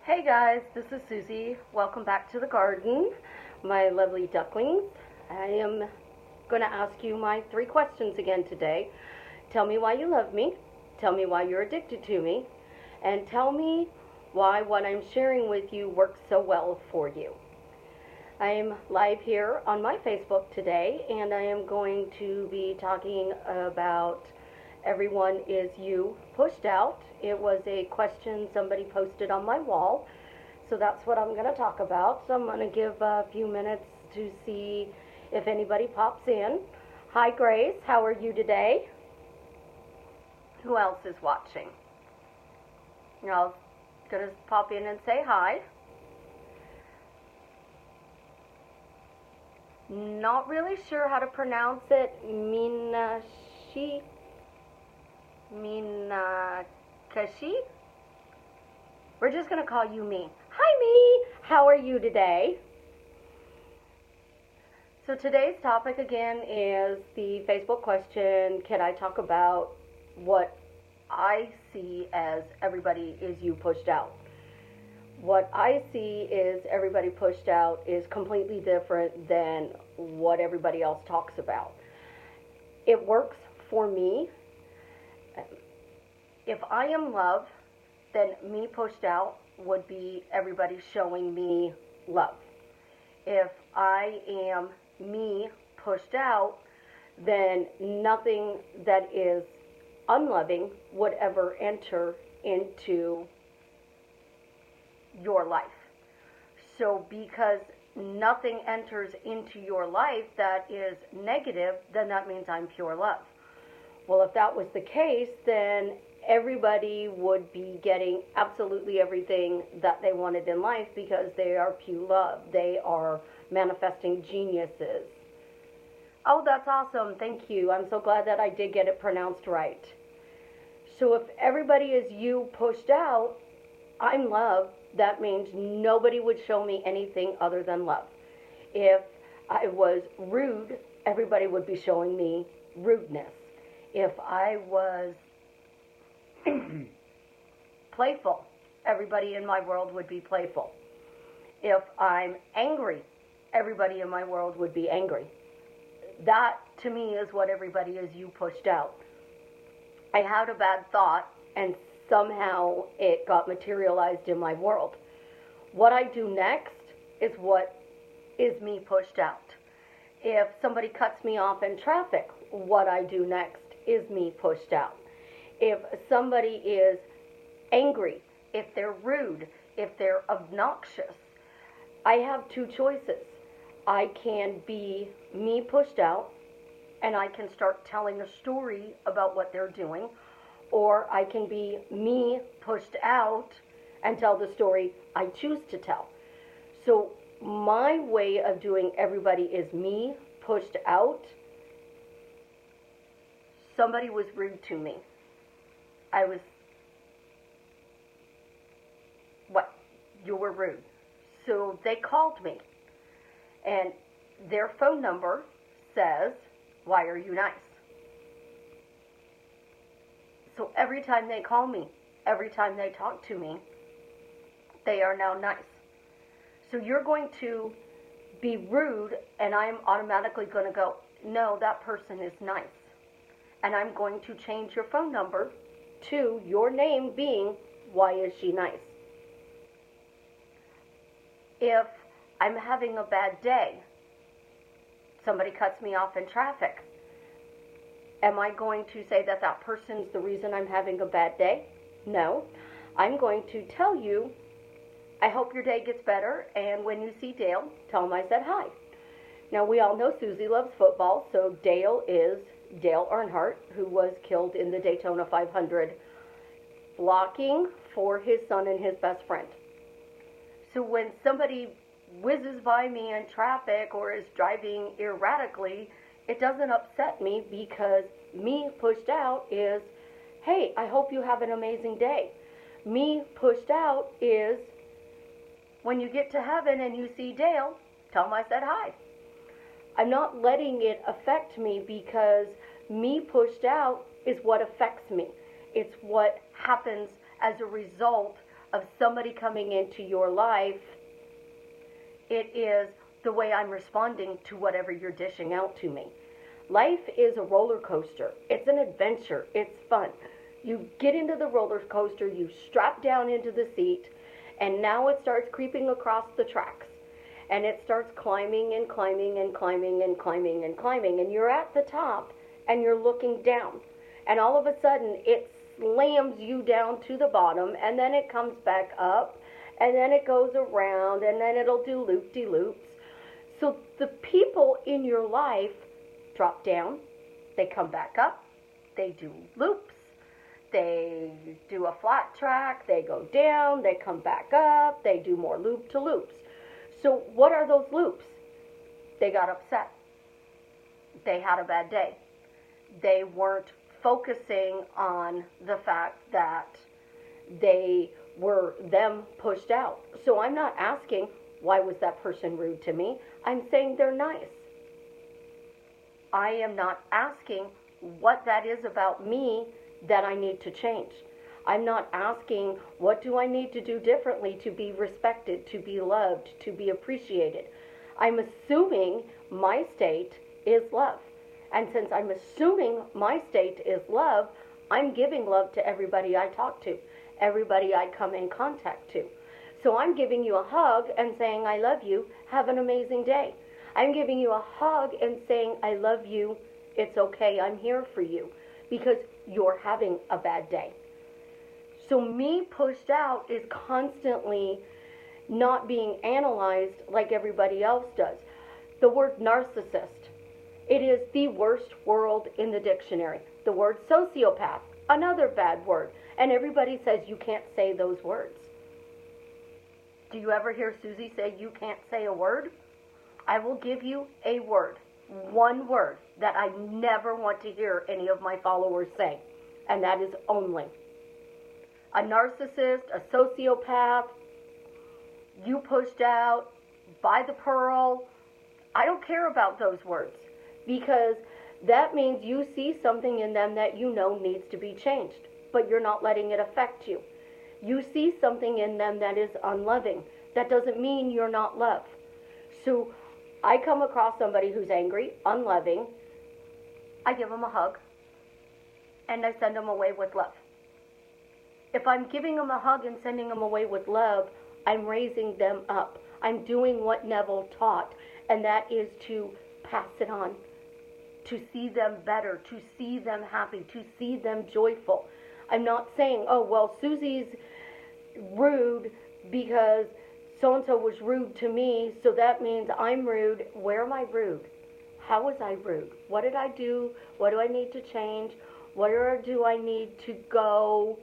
Hey guys, this is Susie. Welcome back to the garden, my lovely ducklings. I am going to ask you my 3 questions again today. Tell me why you love me, tell me why you're addicted to me, and tell me why what I'm sharing with you works so well for you. I am live here on my Facebook today, and I am going to be talking about everyone is you pushed out. It was a question somebody posted on my wall, so that's what I'm going to talk about. So I'm going to give a few minutes to see if anybody pops in. Hi Grace, how are you today? Who else is watching? I'm going to pop in and say hi. Not really sure how to pronounce it. Minakashi? We're just going to call you Me. Hi Me! How are you today? So today's topic again is the Facebook question, can I talk about what I see as everybody is you pushed out? What I see is everybody pushed out is completely different than what everybody else talks about. It works for me. If I am love, then me pushed out would be everybody showing me love. If I am me pushed out, then nothing that is unloving would ever enter into your life. So because nothing enters into your life that is negative, then that means I'm pure love. Well, if that was the case, then everybody would be getting absolutely everything that they wanted in life because they are pure love. They are manifesting geniuses. Oh, that's awesome. Thank you. I'm so glad that I did get it pronounced right. So if everybody is you pushed out, I'm love. That means nobody would show me anything other than love. If I was rude, everybody would be showing me rudeness. If I was playful, everybody in my world would be playful. If I'm angry, everybody in my world would be angry. That, to me, is what everybody is you pushed out. I had a bad thought, and somehow it got materialized in my world. What I do next is what is me pushed out. If somebody cuts me off in traffic, what I do next is me pushed out. If somebody is angry, if they're rude, if they're obnoxious, I have 2 choices. I can be me pushed out, and I can start telling a story about what they're doing, or I can be me pushed out and tell the story I choose to tell. So my way of doing everybody is me pushed out. Somebody was rude to me. You were rude. So they called me. And their phone number says, why are you nice? So every time they call me, every time they talk to me, they are now nice. So you're going to be rude, and I'm automatically going to go, no, that person is nice. And I'm going to change your phone number to your name being, why is she nice? If I'm having a bad day, somebody cuts me off in traffic, am I going to say that that person's the reason I'm having a bad day? No. I'm going to tell you, I hope your day gets better, and when you see Dale, tell him I said hi. Now, we all know Susie loves football, so Dale is Dale Earnhardt, who was killed in the Daytona 500, blocking for his son and his best friend. So when somebody whizzes by me in traffic or is driving erratically, it doesn't upset me because me pushed out is, hey, I hope you have an amazing day. Me pushed out is, when you get to heaven and you see Dale, tell him I said hi. I'm not letting it affect me because me pushed out is what affects me. It's what happens as a result of somebody coming into your life. It is the way I'm responding to whatever you're dishing out to me. Life is a roller coaster. It's an adventure. It's fun. You get into the roller coaster, you strap down into the seat, and now it starts creeping across the tracks. And it starts climbing and climbing and climbing and climbing and climbing. And you're at the top and you're looking down. And all of a sudden it slams you down to the bottom, and then it comes back up, and then it goes around, and then it'll do loop-de-loops. So the people in your life drop down, they come back up, they do loops, they do a flat track, they go down, they come back up, they do more loop-to-loops. So what are those loops? They got upset. They had a bad day. They weren't focusing on the fact that they were them pushed out. So I'm not asking, why was that person rude to me? I'm saying they're nice. I am not asking what that is about me that I need to change. I'm not asking, what do I need to do differently to be respected, to be loved, to be appreciated? I'm assuming my state is love. And since I'm assuming my state is love, I'm giving love to everybody I talk to, everybody I come in contact to. So I'm giving you a hug and saying, I love you, have an amazing day. I'm giving you a hug and saying, I love you, it's okay, I'm here for you, because you're having a bad day. So me pushed out is constantly not being analyzed like everybody else does. The word narcissist, it is the worst word in the dictionary. The word sociopath, another bad word. And everybody says you can't say those words. Do you ever hear Susie say you can't say a word? I will give you a word, one word, that I never want to hear any of my followers say. And that is only. A narcissist, a sociopath, you pushed out, by the pearl. I don't care about those words, because that means you see something in them that you know needs to be changed, but you're not letting it affect you. You see something in them that is unloving. That doesn't mean you're not loved. So I come across somebody who's angry, unloving, I give them a hug, and I send them away with love. If I'm giving them a hug and sending them away with love, I'm raising them up. I'm doing what Neville taught, and that is to pass it on, to see them better, to see them happy, to see them joyful. I'm not saying, oh, well, Susie's rude because so-and-so was rude to me, so that means I'm rude. Where am I rude? How was I rude? What did I do? What do I need to change? Where do I need to go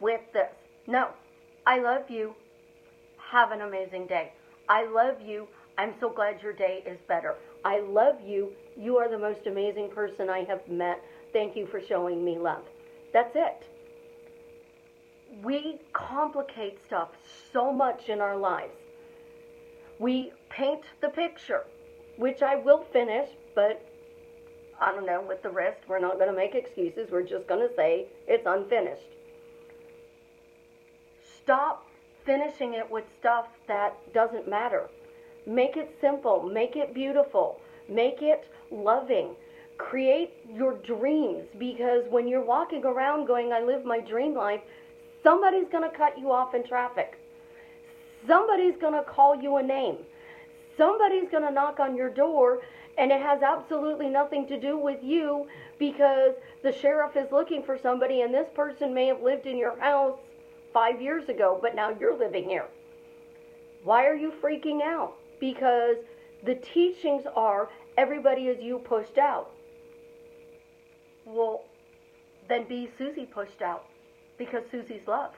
with this? No. I love you. Have an amazing day. I love you. I'm so glad your day is better. I love you. You are the most amazing person I have met. Thank you for showing me love. That's it. We complicate stuff so much in our lives. We paint the picture, which I will finish, but I don't know, with the rest, we're not going to make excuses. We're just going to say it's unfinished. Stop finishing it with stuff that doesn't matter. Make it simple. Make it beautiful. Make it loving. Create your dreams, because when you're walking around going, I live my dream life, somebody's going to cut you off in traffic. Somebody's going to call you a name. Somebody's going to knock on your door, and it has absolutely nothing to do with you, because the sheriff is looking for somebody, and this person may have lived in your house 5 years ago, but now you're living here. Why are you freaking out? Because the teachings are everybody is you pushed out. Well, then be Susie pushed out, because Susie's love.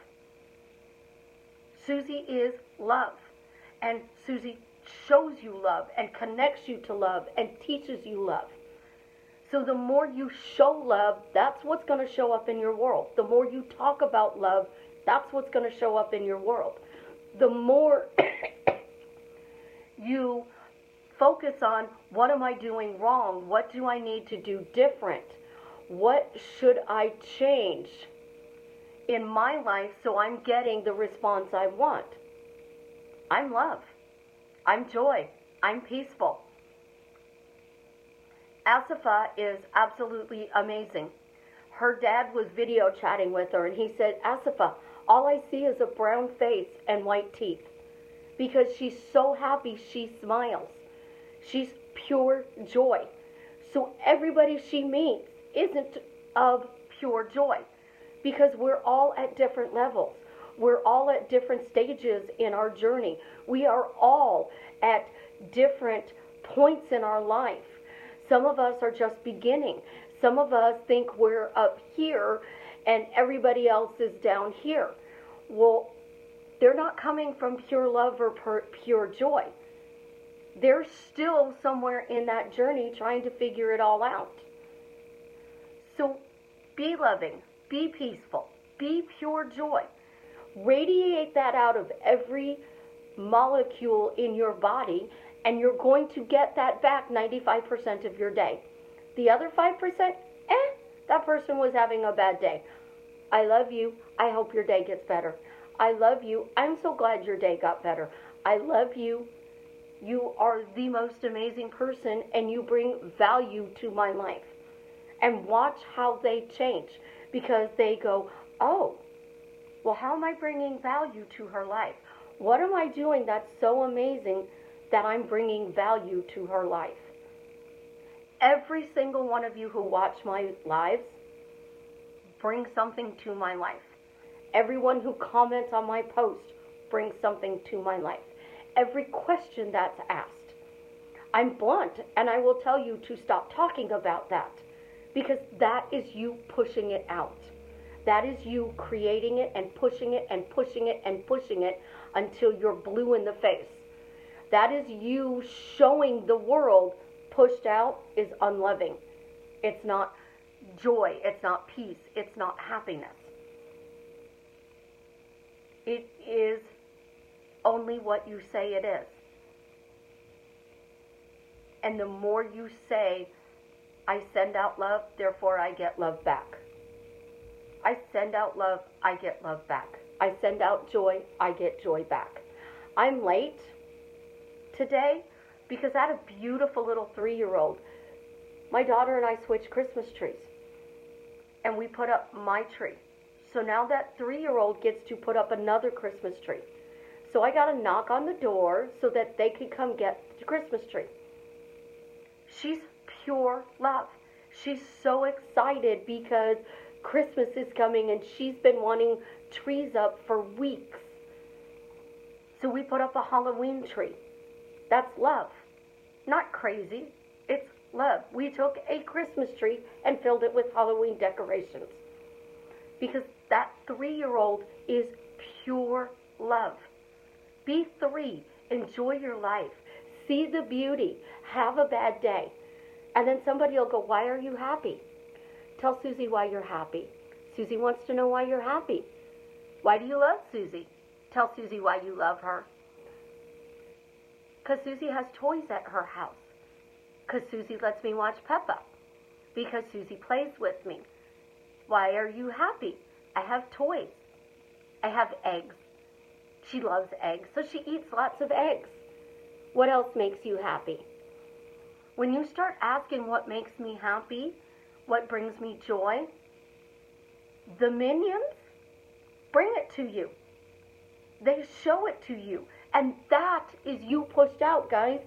Susie is love, and Susie shows you love and connects you to love and teaches you love. So the more you show love, that's what's going to show up in your world. The more you talk about love, that's what's going to show up in your world. The more you focus on, what am I doing wrong? What do I need to do different? What should I change? in my life, so I'm getting the response I want. I'm love. I'm joy. I'm peaceful. Asifa is absolutely amazing. Her dad was video chatting with her, and he said, Asifa, all I see is a brown face and white teeth. Because she's so happy, she smiles. She's pure joy. So everybody she meets isn't of pure joy, because we're all at different levels. We're all at different stages in our journey. We are all at different points in our life. Some of us are just beginning. Some of us think we're up here and everybody else is down here. Well, they're not coming from pure love or pure joy. They're still somewhere in that journey trying to figure it all out. So be loving, be peaceful, be pure joy. Radiate that out of every molecule in your body, and you're going to get that back 95% of your day. The other 5%, that person was having a bad day. I love you. I hope your day gets better. I love you. I'm so glad your day got better. I love you. You are the most amazing person, and you bring value to my life. And watch how they change, because they go, oh, well, how am I bringing value to her life? What am I doing that's so amazing that I'm bringing value to her life? Every single one of you who watch my lives brings something to my life. Everyone who comments on my post brings something to my life. Every question that's asked. I'm blunt, and I will tell you to stop talking about that, because that is you pushing it out. That is you creating it and pushing it and pushing it and pushing it until you're blue in the face. That is you showing the world pushed out is unloving. It's not joy. It's not peace. It's not happiness. It is only what you say it is. And the more you say, I send out love, therefore I get love back. I send out love, I get love back. I send out joy, I get joy back. I'm late today because I had a beautiful little 3-year-old. My daughter and I switched Christmas trees, and we put up my tree. So now that 3-year-old gets to put up another Christmas tree. So I got to knock on the door so that they could come get the Christmas tree. She's pure love. She's so excited because Christmas is coming, and she's been wanting trees up for weeks. So we put up a Halloween tree. That's love. Not crazy. It's love. We took a Christmas tree and filled it with Halloween decorations. Because that 3-year-old is pure love. Be 3. Enjoy your life. See the beauty. Have a bad day. And then somebody will go, why are you happy? Tell Susie why you're happy. Susie wants to know why you're happy. Why do you love Susie? Tell Susie why you love her. Because Susie has toys at her house. Because Susie lets me watch Peppa. Because Susie plays with me. Why are you happy? I have toys. I have eggs. She loves eggs, so she eats lots of eggs. What else makes you happy? When you start asking what makes me happy, what brings me joy, the minions bring it to you. They show it to you. And that is you pushed out, guys.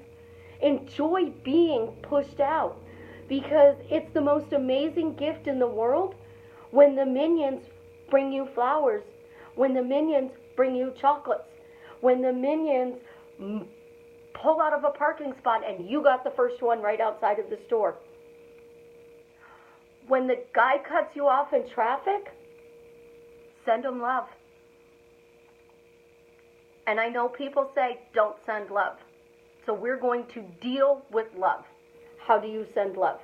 Enjoy being pushed out, because it's the most amazing gift in the world when the minions bring you flowers, when the minions bring you chocolates, when the minions pull out of a parking spot and you got the first one right outside of the store. When the guy cuts you off in traffic, send him love. And I know people say, don't send love. So we're going to deal with love. How do you send love?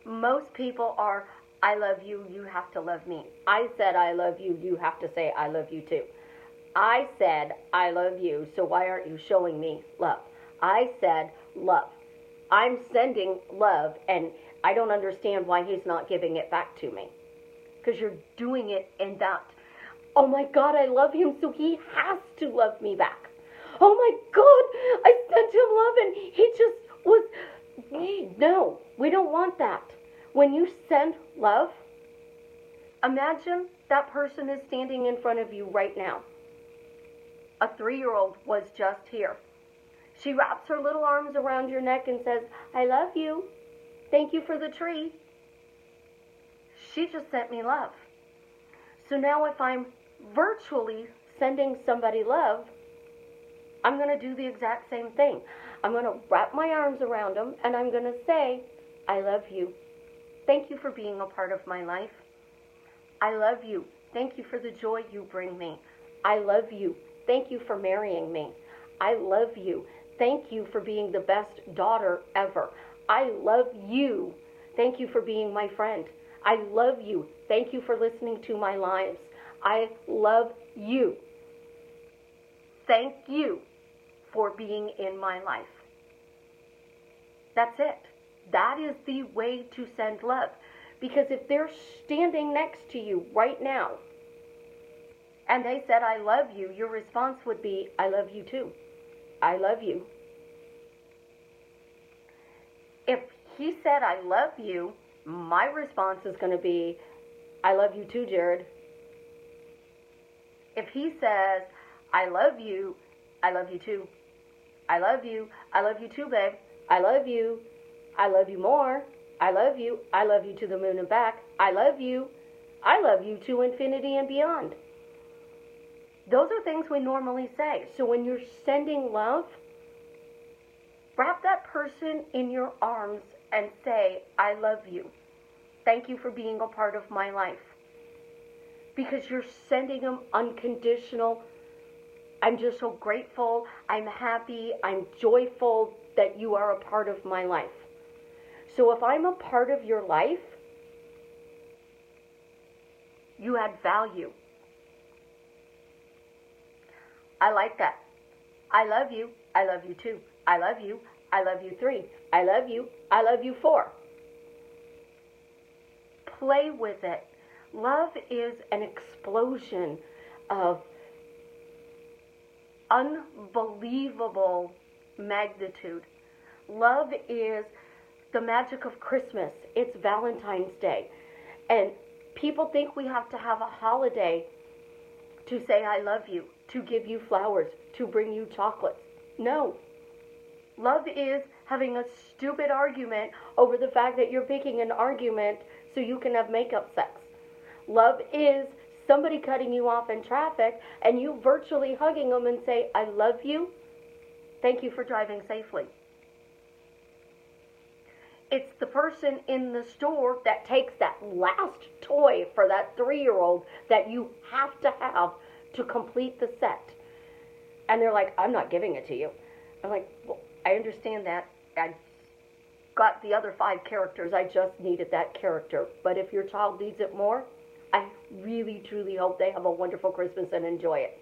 Most people are, I love you, you have to love me. I said I love you, you have to say I love you too. I said I love you, so why aren't you showing me love? I said love. I'm sending love, and I don't understand why he's not giving it back to me. because you're doing it in that, oh my God, I love him, so he has to love me back. Oh my God, I sent him love and he just was, no, we don't want that. When you send love, imagine that person is standing in front of you right now. A 3-year-old was just here. She wraps her little arms around your neck and says, I love you. Thank you for the tree. She just sent me love. So now if I'm virtually sending somebody love, I'm going to do the exact same thing. I'm going to wrap my arms around them and I'm going to say, I love you. Thank you for being a part of my life. I love you. Thank you for the joy you bring me. I love you. Thank you for marrying me. I love you. Thank you for being the best daughter ever. I love you. Thank you for being my friend. I love you. Thank you for listening to my lives. I love you. Thank you for being in my life. That's it. That is the way to send love. Because if they're standing next to you right now and they said, I love you, your response would be, I love you too. I love you. If he said, I love you, my response is going to be, I love you too, Jared. If he says, I love you too. I love you too, babe. I love you more. I love you to the moon and back. I love you to infinity and beyond. Those are things we normally say. So when you're sending love, wrap that person in your arms and say, I love you. Thank you for being a part of my life. Because you're sending them unconditional. I'm just so grateful. I'm happy. I'm joyful that you are a part of my life. So if I'm a part of your life, you add value. I like that. I love you too. I love you 3. I love you 4. Play with it. Love is an explosion of unbelievable magnitude. Love is the magic of Christmas. It's Valentine's Day. And people think we have to have a holiday to say I love you, to give you flowers, to bring you chocolates. No. Love is having a stupid argument over the fact that you're picking an argument so you can have makeup sex. Love is somebody cutting you off in traffic and you virtually hugging them and say, I love you. Thank you for driving safely. It's the person in the store that takes that last toy for that 3-year-old that you have to complete the set. And they're like, I'm not giving it to you. I'm like, well, I understand that. I got the other 5 characters. I just needed that character. But if your child needs it more, I really, truly hope they have a wonderful Christmas and enjoy it.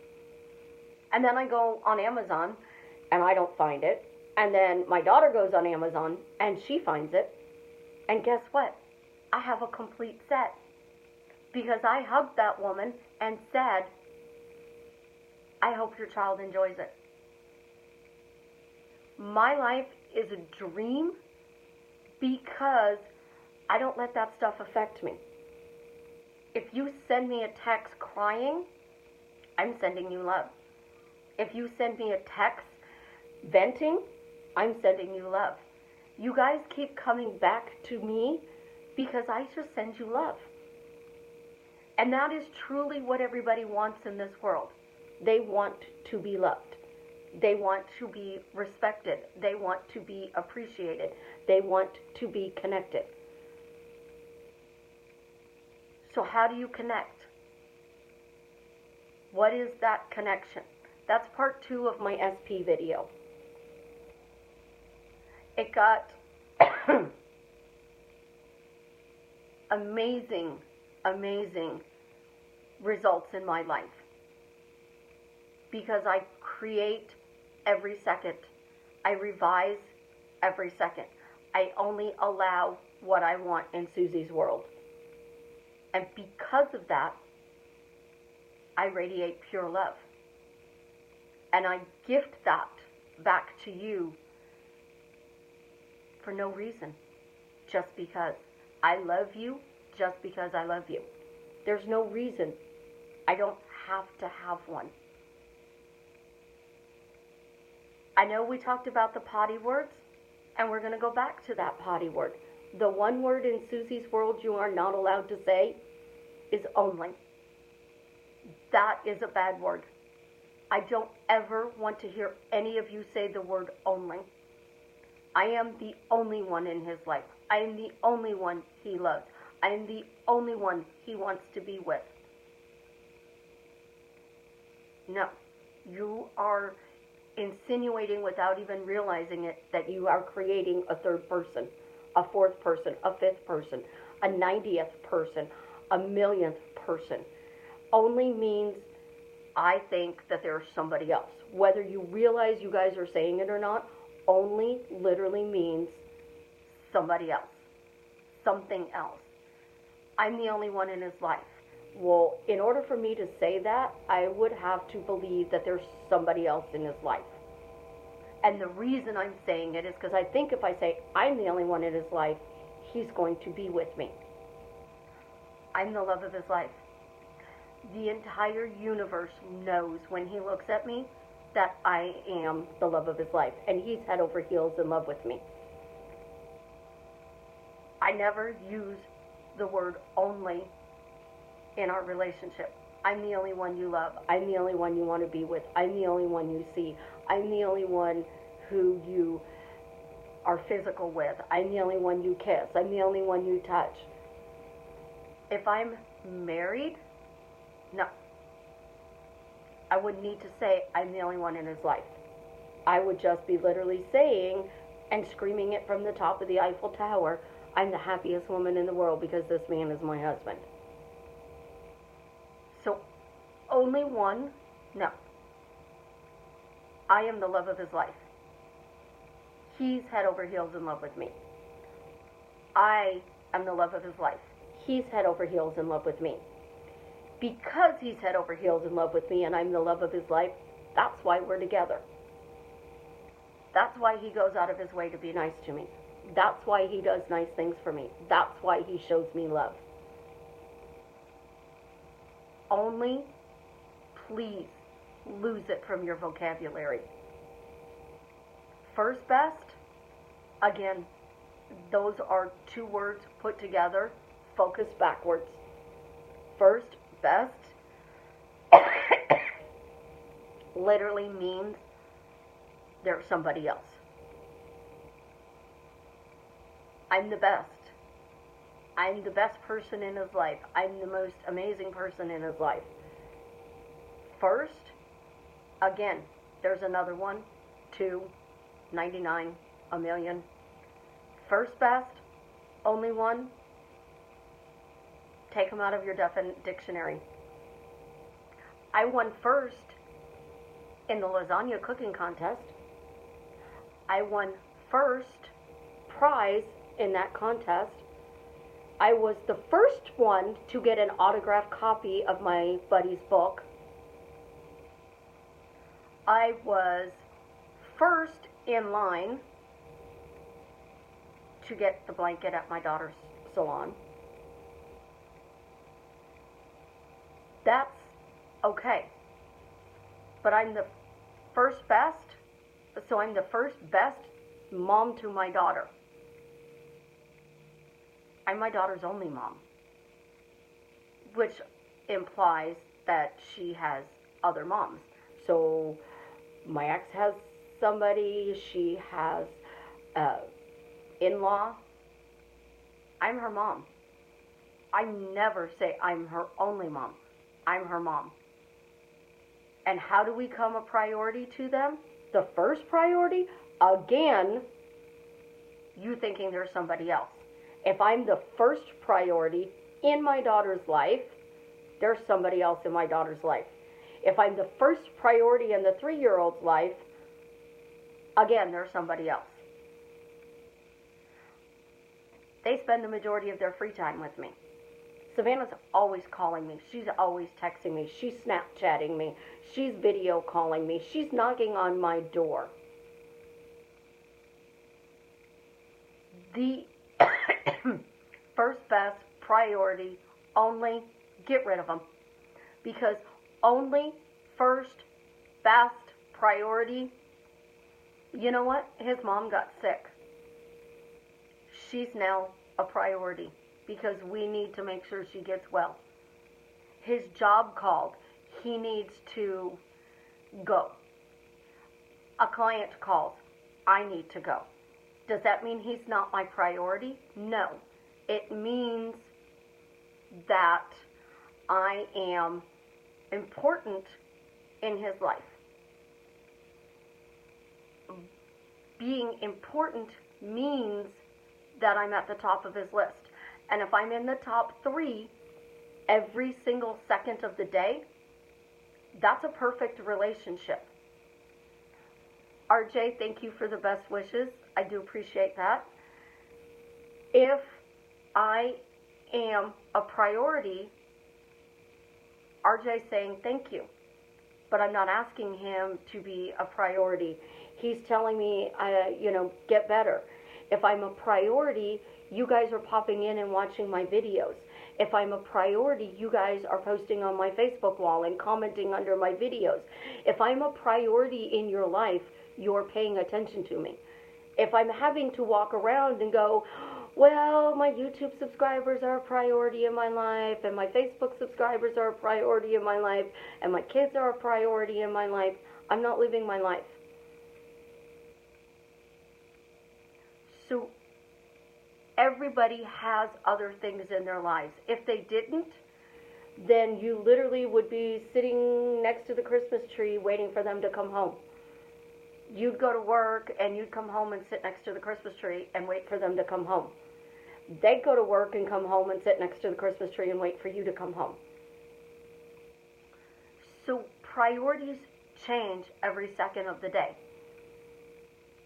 And then I go on Amazon and I don't find it. And then my daughter goes on Amazon and she finds it. And guess what? I have a complete set. Because I hugged that woman and said, I hope your child enjoys it. My life is a dream because I don't let that stuff affect me. If you send me a text crying, I'm sending you love. If you send me a text venting, I'm sending you love. You guys keep coming back to me because I just send you love. And that is truly what everybody wants in this world. They want to be loved. They want to be respected. They want to be appreciated. They want to be connected. So how do you connect? What is that connection? That's part 2 of my SP video. It got amazing results in my life. Because I create every second. I revise every second. I only allow what I want in Susie's world. And because of that, I radiate pure love. And I gift that back to you for no reason, just because. I love you just because I love you. There's no reason. I don't have to have one. I know we talked about the potty words, and we're going to go back to that potty word. The one word in Susie's world you are not allowed to say is only. That is a bad word. I don't ever want to hear any of you say the word only. I am the only one in his life. I am the only one he loves. I am the only one he wants to be with. No. You are insinuating without even realizing it that you are creating a third person, a fourth person, a fifth person, a 90th person, a millionth person. Only means I think that there's somebody else. Whether you realize you guys are saying it or not, only literally means somebody else, something else. I'm the only one in his life. Well, in order for me to say that, I would have to believe that there's somebody else in his life. And the reason I'm saying it is because I think if I say I'm the only one in his life, he's going to be with me. I'm the love of his life. The entire universe knows when he looks at me that I am the love of his life. And he's head over heels in love with me. I never use the word only in our relationship. I'm the only one you love. I'm the only one you want to be with. I'm the only one you see. I'm the only one who you are physical with. I'm the only one you kiss. I'm the only one you touch. If I'm married, no. I wouldn't need to say I'm the only one in his life. I would just be literally saying and screaming it from the top of the Eiffel Tower, I'm the happiest woman in the world because this man is my husband. So, only one? No. I am the love of his life. He's head over heels in love with me. I am the love of his life. He's head over heels in love with me. Because he's head over heels in love with me and I'm the love of his life, that's why we're together. That's why he goes out of his way to be nice to me. That's why he does nice things for me. That's why he shows me love. Only, please, lose it from your vocabulary. First best, again, those are two words put together, focus backwards. First best literally means there's somebody else. I'm the best. I'm the best person in his life. I'm the most amazing person in his life. First, again, there's another one, 2, 99, a million. First best, only one. Take them out of your dictionary. I won first in the lasagna cooking contest. I won first prize in that contest. I was the first one to get an autographed copy of my buddy's book. I was first in line to get the blanket at my daughter's salon. That's okay. But I'm the first best, so I'm the first best mom to my daughter. I'm my daughter's only mom, which implies that she has other moms. So my ex has somebody, she has in-law. I'm her mom. I never say I'm her only mom. I'm her mom. And how do we become a priority to them? The first priority, again, you thinking there's somebody else. If I'm the first priority in my daughter's life, there's somebody else in my daughter's life. If I'm the first priority in the 3-year-old's life, again, there's somebody else. They spend the majority of their free time with me. Savannah's always calling me. She's always texting me. She's Snapchatting me. She's video calling me. She's knocking on my door. The first best priority, only get rid of them. Because only first best priority, you know what? His mom got sick. She's now a priority because we need to make sure she gets well. His job called. He needs to go. A client calls. I need to go. Does that mean he's not my priority? No. It means that I am important in his life. Being important means that I'm at the top of his list. And if I'm in the top 3 every single second of the day, that's a perfect relationship. RJ, thank you for the best wishes. I do appreciate that. If I am a priority, RJ's saying thank you, but I'm not asking him to be a priority. He's telling me, get better. If I'm a priority, you guys are popping in and watching my videos. If I'm a priority, you guys are posting on my Facebook wall and commenting under my videos. If I'm a priority in your life, you're paying attention to me. If I'm having to walk around and go, well, my YouTube subscribers are a priority in my life, and my Facebook subscribers are a priority in my life, and my kids are a priority in my life, I'm not living my life. So everybody has other things in their lives. If they didn't, then you literally would be sitting next to the Christmas tree waiting for them to come home. You'd go to work and you'd come home and sit next to the Christmas tree and wait for them to come home. They'd go to work and come home and sit next to the Christmas tree and wait for you to come home. So priorities change every second of the day.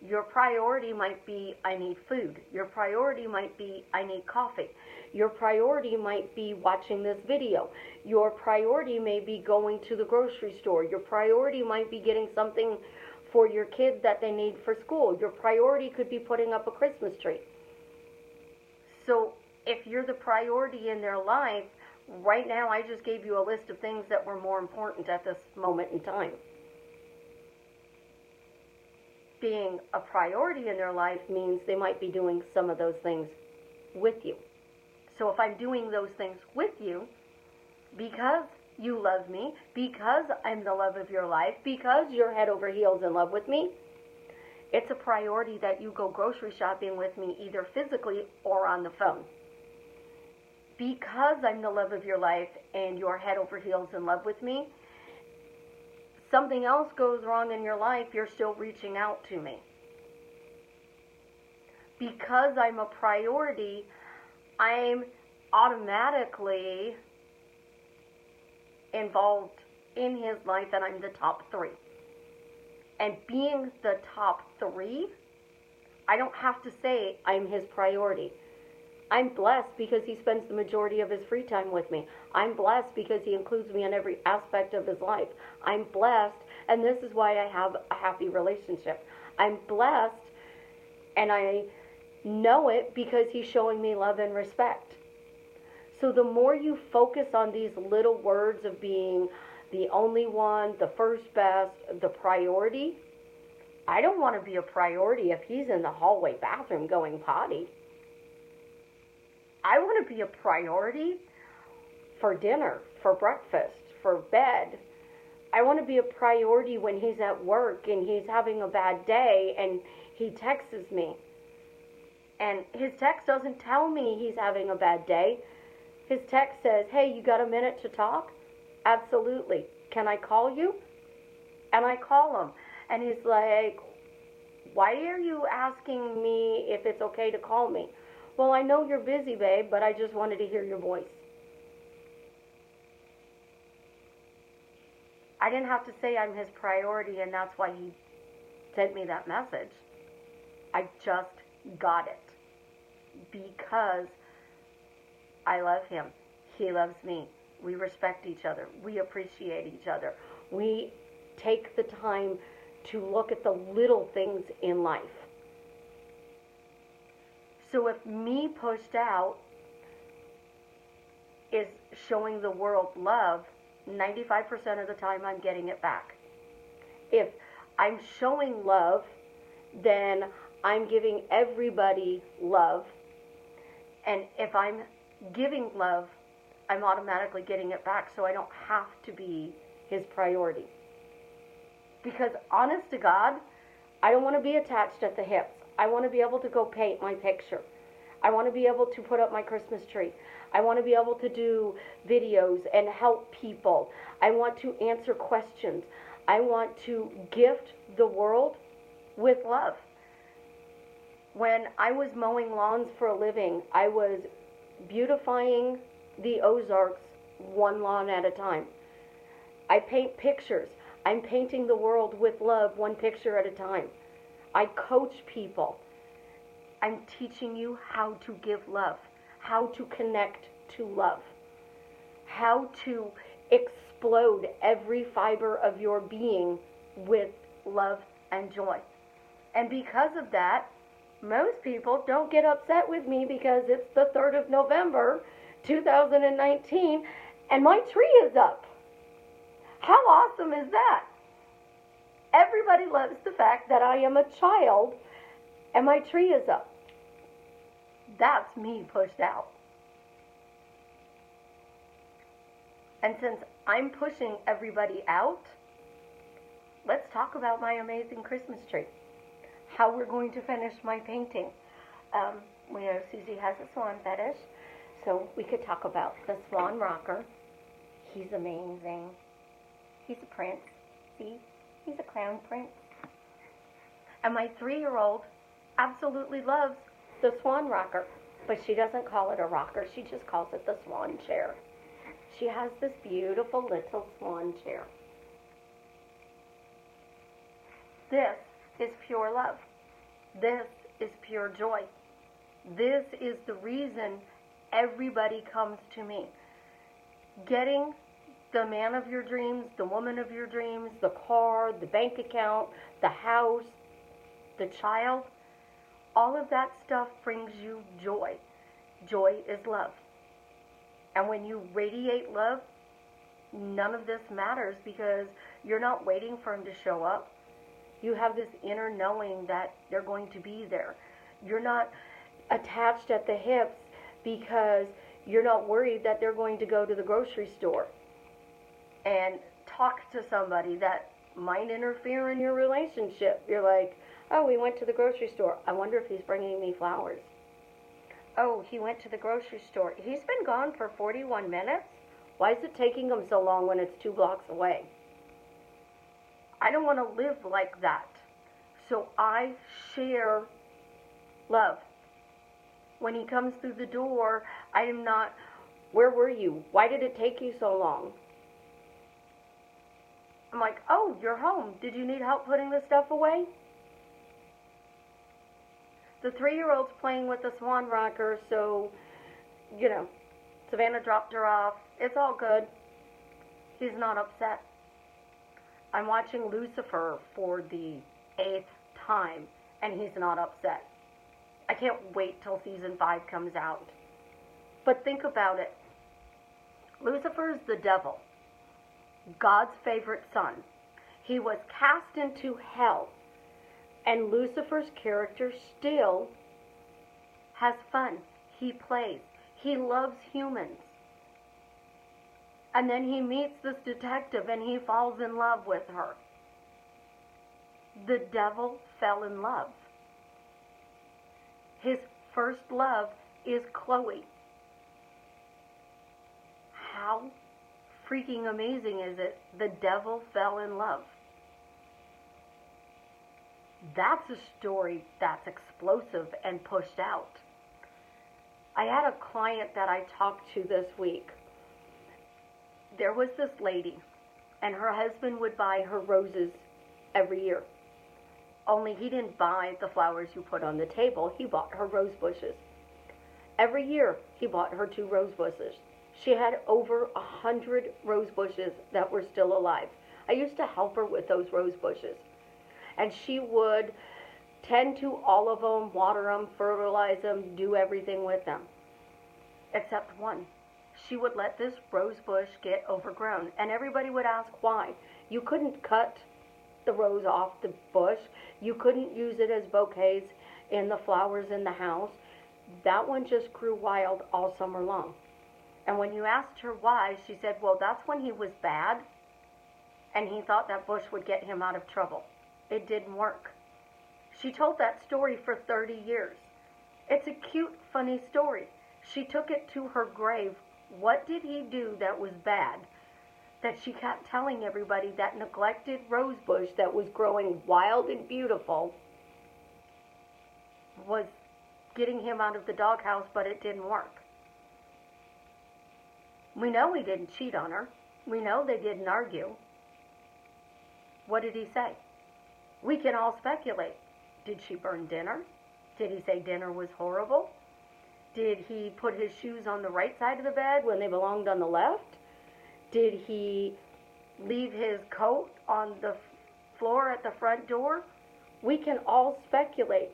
Your priority might be, I need food. Your priority might be, I need coffee. Your priority might be watching this video. Your priority may be going to the grocery store. Your priority might be getting something for your kids that they need for school. Your priority could be putting up a Christmas tree. So if you're the priority in their life, right now I just gave you a list of things that were more important at this moment in time. Being a priority in their life means they might be doing some of those things with you. So if I'm doing those things with you, because you love me, because I'm the love of your life, because you're head over heels in love with me, it's a priority that you go grocery shopping with me either physically or on the phone. Because I'm the love of your life and you're head over heels in love with me, something else goes wrong in your life, you're still reaching out to me. Because I'm a priority, I'm automatically involved in his life and I'm the top 3. And being the top 3, I don't have to say I'm his priority. I'm blessed because he spends the majority of his free time with me. I'm blessed because he includes me in every aspect of his life. I'm blessed, and this is why I have a happy relationship. I'm blessed, and I know it because he's showing me love and respect. So the more you focus on these little words of being the only one, the first best, the priority, I don't want to be a priority if he's in the hallway bathroom going potty. I want to be a priority for dinner, for breakfast, for bed. I want to be a priority when he's at work and he's having a bad day and he texts me. And his text doesn't tell me he's having a bad day. His text says, hey, you got a minute to talk? Absolutely. Can I call you? And I call him. And he's like, why are you asking me if it's okay to call me? Well, I know you're busy, babe, but I just wanted to hear your voice. I didn't have to say I'm his priority, and that's why he sent me that message. I just got it because I love him. He loves me. We respect each other. We appreciate each other. We take the time to look at the little things in life. So if me pushed out is showing the world love, 95% of the time I'm getting it back. If I'm showing love, then I'm giving everybody love. And if I'm giving love, I'm automatically getting it back, so I don't have to be his priority. Because honest to God, I don't want to be attached at the hips. I want to be able to go paint my picture. I want to be able to put up my Christmas tree. I want to be able to do videos and help people. I want to answer questions. I want to gift the world with love. When I was mowing lawns for a living, I was beautifying the Ozarks one lawn at a time. I paint pictures. I'm painting the world with love one picture at a time. I coach people. I'm teaching you how to give love, how to connect to love, how to explode every fiber of your being with love and joy. And because of that, most people don't get upset with me because it's the 3rd of November, 2019, and my tree is up. How awesome is that? Everybody loves the fact that I am a child and my tree is up. That's me pushed out. And since I'm pushing everybody out, let's talk about my amazing Christmas tree. How we're going to finish my painting. We know Susie has a swan fetish, so we could talk about the swan rocker. He's amazing. He's a prince. See? He's a crown prince. And my 3-year-old absolutely loves the swan rocker, but she doesn't call it a rocker. She just calls it the swan chair. She has this beautiful little swan chair. This is pure love. This is pure joy. This is the reason everybody comes to me. Getting the man of your dreams, the woman of your dreams, the car, the bank account, the house, the child, all of that stuff brings you joy. Joy is love. And when you radiate love, none of this matters because you're not waiting for him to show up. You have this inner knowing that they're going to be there. You're not attached at the hips because you're not worried that they're going to go to the grocery store and talk to somebody that might interfere in your relationship. You're like, oh, we went to the grocery store. I wonder if he's bringing me flowers. Oh, he went to the grocery store. He's been gone for 41 minutes. Why is it taking him so long when it's 2 blocks away? I don't want to live like that. So I share love. When he comes through the door, I am not, where were you? Why did it take you so long? I'm like, oh, you're home. Did you need help putting the stuff away? The 3-year-old's playing with the swan rocker, so, Savannah dropped her off. It's all good. He's not upset. I'm watching Lucifer for the 8th time, and he's not upset. I can't wait till season 5 comes out. But think about it. Lucifer is the devil, God's favorite son. He was cast into hell, and Lucifer's character still has fun. He plays. He loves humans. And then he meets this detective and he falls in love with her. The devil fell in love. His first love is Chloe. How freaking amazing is it? The devil fell in love. That's a story that's explosive and pushed out. I had a client that I talked to this week. There was this lady, and her husband would buy her roses every year. Only he didn't buy the flowers you put on the table. He bought her rose bushes. Every year, he bought her 2 rose bushes. She had over 100 rose bushes that were still alive. I used to help her with those rose bushes. And she would tend to all of them, water them, fertilize them, do everything with them. Except one. She would let this rose bush get overgrown. And everybody would ask why. You couldn't cut the rose off the bush. You couldn't use it as bouquets in the flowers in the house. That one just grew wild all summer long. And when you asked her why, she said, well, that's when he was bad, and he thought that bush would get him out of trouble. It didn't work. She told that story for 30 years. It's a cute, funny story. She took it to her grave. What did he do that was bad? That she kept telling everybody that neglected rose bush that was growing wild and beautiful was getting him out of the doghouse, but it didn't work. We know he didn't cheat on her. We know they didn't argue. What did he say? We can all speculate. Did she burn dinner? Did he say dinner was horrible? Did he put his shoes on the right side of the bed when they belonged on the left? Did he leave his coat on the floor at the front door? We can all speculate.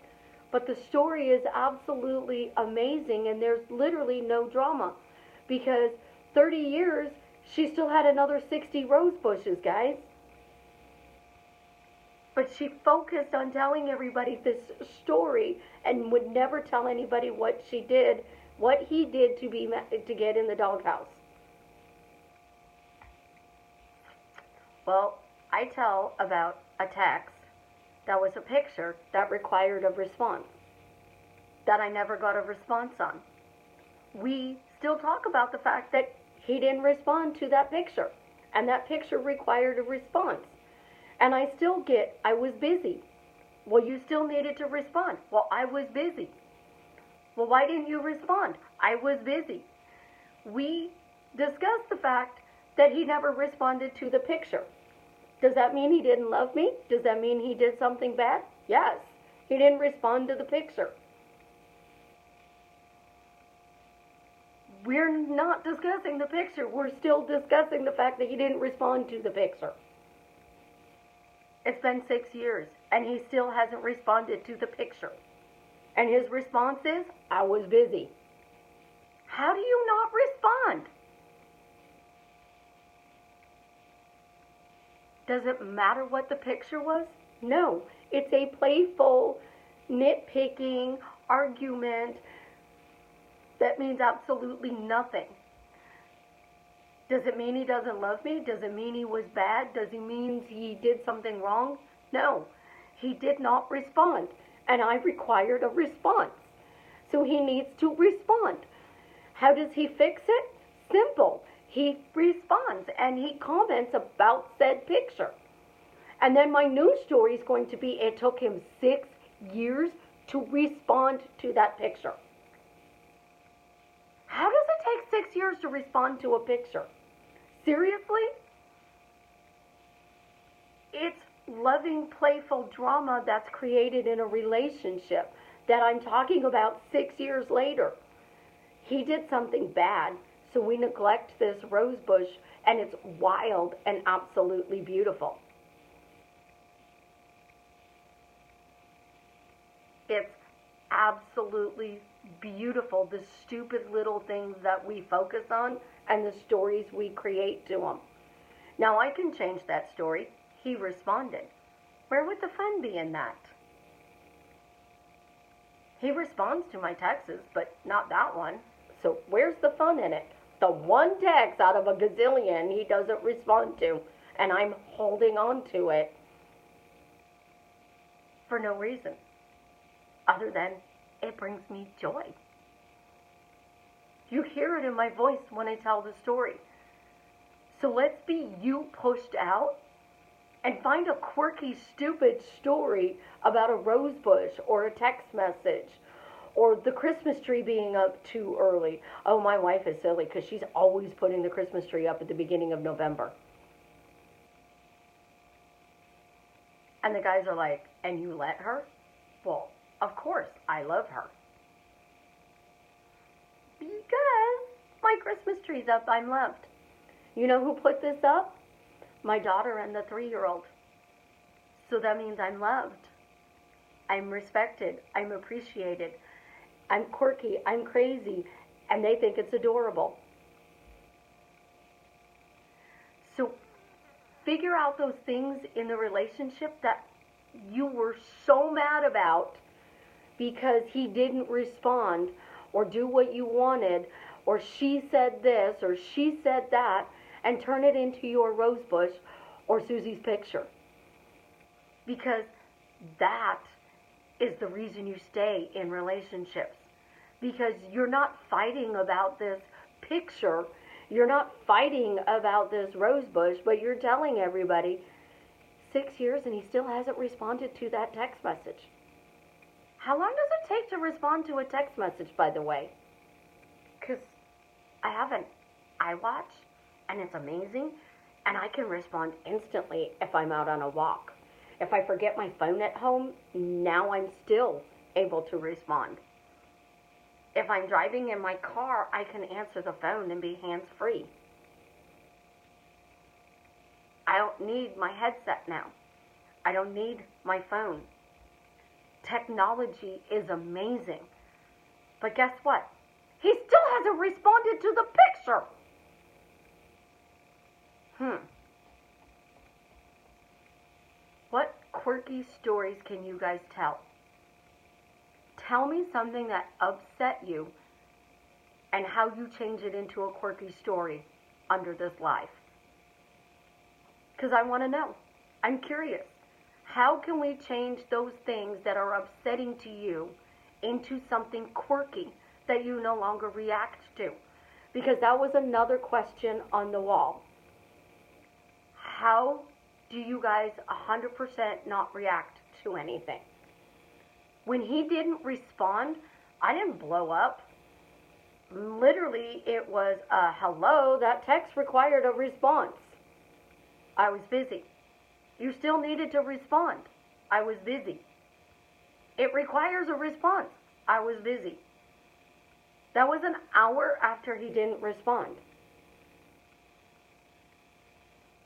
But the story is absolutely amazing, and there's literally no drama. Because 30 years, she still had another 60 rose bushes, guys. But she focused on telling everybody this story and would never tell anybody what she did, what he did to get in the doghouse. Well, I tell about a text that was a picture that required a response, that I never got a response on. We still talk about the fact that he didn't respond to that picture, and that picture required a response. And I still get, I was busy. Well, you still needed to respond. Well, I was busy. Well, why didn't you respond? I was busy. We discussed the fact that he never responded to the picture. Does that mean he didn't love me? Does that mean he did something bad? Yes. He didn't respond to the picture. We're not discussing the picture. We're still discussing the fact that he didn't respond to the picture. It's been 6 years, and he still hasn't responded to the picture. And his response is, I was busy. How do you not respond? Does it matter what the picture was? No. It's a playful, nitpicking argument that means absolutely nothing. Does it mean he doesn't love me? Does it mean he was bad? Does it mean he did something wrong? No. He did not respond. And I required a response. So he needs to respond. How does he fix it? Simple. He responds and he comments about said picture. And then my news story is going to be, it took him 6 years to respond to that picture. How does it take 6 years to respond to a picture? Seriously? It's loving, playful drama that's created in a relationship that I'm talking about 6 years later. He did something bad, so we neglect this rose bush, and it's wild and absolutely beautiful. It's absolutely beautiful, the stupid little things that we focus on and the stories we create to them. Now, I can change that story. He responded. Where would the fun be in that? He responds to my texts, but not that one. So where's the fun in it? The one text out of a gazillion he doesn't respond to, and I'm holding on to it for no reason other than it brings me joy. You hear it in my voice when I tell the story. So let's be you pushed out and find a quirky, stupid story about a rose bush or a text message or the Christmas tree being up too early. Oh, my wife is silly because she's always putting the Christmas tree up at the beginning of November. And the guys are like, and you let her? Well, of course, I love her. Because my Christmas tree's up. I'm loved. You know who put this up? My daughter and the 3-year-old. So that means I'm loved. I'm respected. I'm appreciated. I'm quirky. I'm crazy. And they think it's adorable. So figure out those things in the relationship that you were so mad about because he didn't respond or do what you wanted, or she said this or she said that, and turn it into your rose bush or Susie's picture. Because that is the reason you stay in relationships. Because you're not fighting about this picture, you're not fighting about this rose bush, but you're telling everybody 6 years and he still hasn't responded to that text message. How long does it take to respond to a text message, by the way? Because I have an iWatch, and it's amazing, and I can respond instantly if I'm out on a walk. If I forget my phone at home, now I'm still able to respond. If I'm driving in my car, I can answer the phone and be hands-free. I don't need my headset now. I don't need my phone. Technology is amazing. But guess what? He still hasn't responded to the picture. What quirky stories can you guys tell? Tell me something that upset you and how you change it into a quirky story under this live. Because I want to know. I'm curious. How can we change those things that are upsetting to you into something quirky that you no longer react to? Because that was another question on the wall. How do you guys 100% not react to anything? When he didn't respond, I didn't blow up. Literally, it was a hello, that text required a response. I was busy. You still needed to respond. I was busy. It requires a response. I was busy. That was an hour after he didn't respond.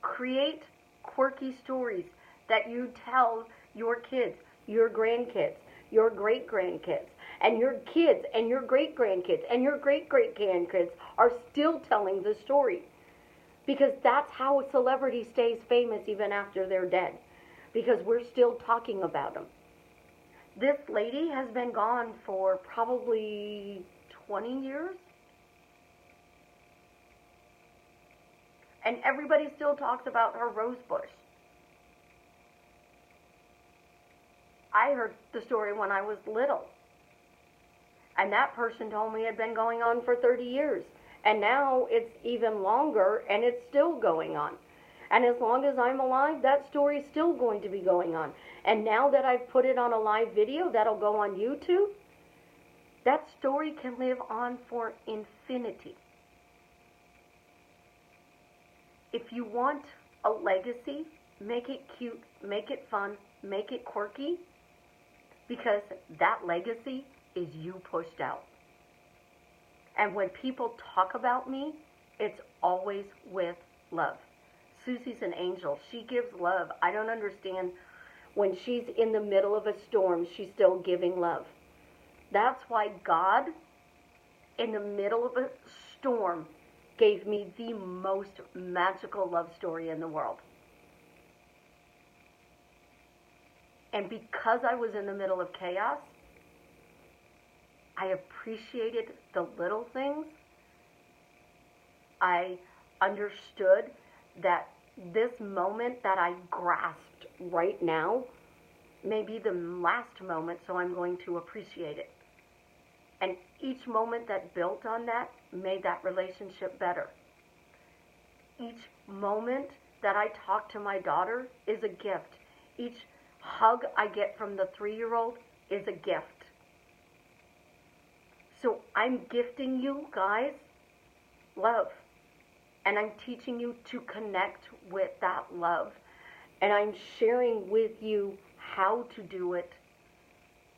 Create quirky stories that you tell your kids, your grandkids, your great-grandkids, and your kids, and your great-grandkids, and your great-great-grandkids are still telling the story. Because that's how a celebrity stays famous even after they're dead. Because we're still talking about them. This lady has been gone for probably 20 years. And everybody still talks about her rose bush. I heard the story when I was little. And that person told me it had been going on for 30 years. And now it's even longer, and it's still going on. And as long as I'm alive, that story's still going to be going on. And now that I've put it on a live video that'll go on YouTube, that story can live on for infinity. If you want a legacy, make it cute, make it fun, make it quirky, because that legacy is you pushed out. And when people talk about me, it's always with love. Susie's an angel. She gives love. I don't understand when she's in the middle of a storm, she's still giving love. That's why God, in the middle of a storm, gave me the most magical love story in the world. And because I was in the middle of chaos, I appreciated the little things. I understood that this moment that I grasped right now may be the last moment, so I'm going to appreciate it. And each moment that built on that made that relationship better. Each moment that I talk to my daughter is a gift. Each hug I get from the 3-year-old is a gift. So I'm gifting you guys love. And I'm teaching you to connect with that love. And I'm sharing with you how to do it,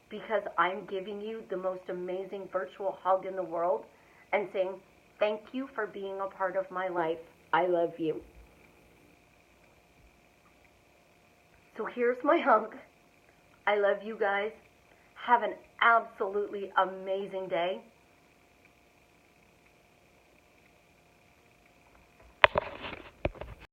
because I'm giving you the most amazing virtual hug in the world and saying, Thank you for being a part of my life. I love you. So here's my hug. I love you guys. Have an absolutely amazing day.